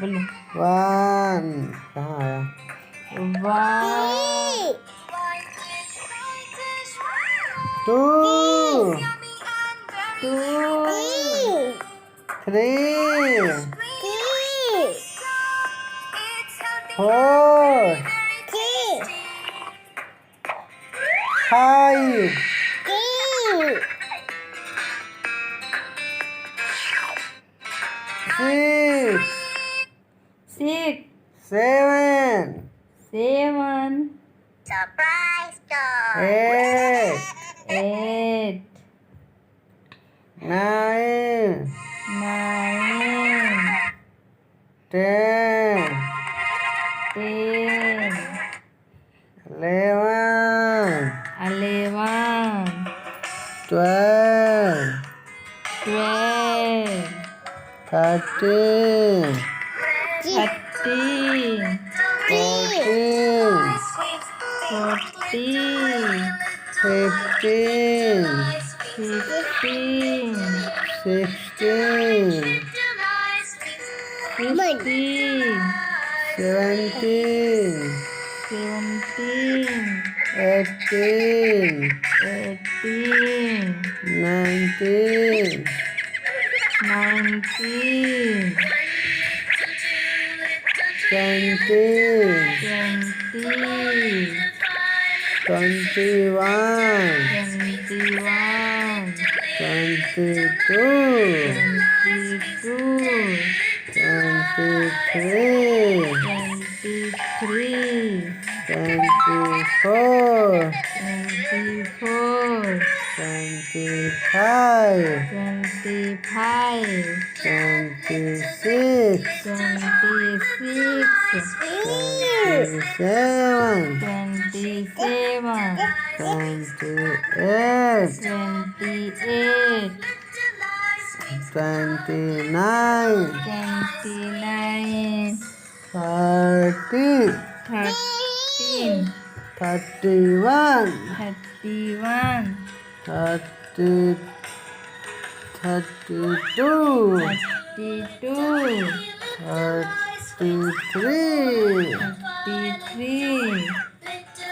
बोलो। 1 कहाँ आया? 1 2 2 3 4 5 6 6 7 7 Surprise door. 8 8 9 9 10 10 11 11 12 12 13 13 14 14 15 15 16 15 17 17 18 18 19 19 20 20 21 21 22 22 23 23 24 24 25 25 26 26 27 27 28 28 29 29 30 13 31 31 30 32 32 33 33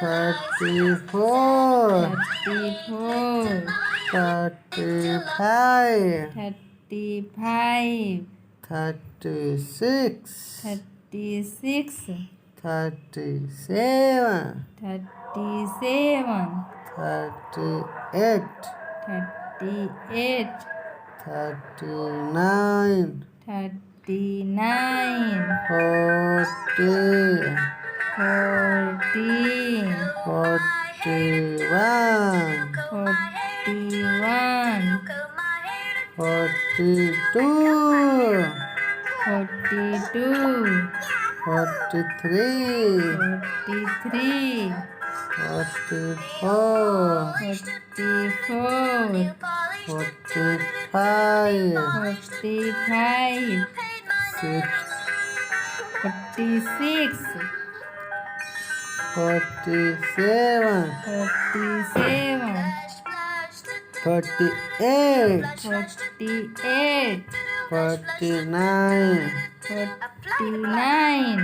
34 34 35 35 36 36 37 37 38 38 39 39 40 40 41 41 42 42 43 43 44 44 45 45 46 47 47 48 48 49 49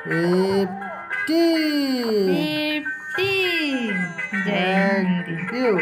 50 50 जय हिंद Thank you.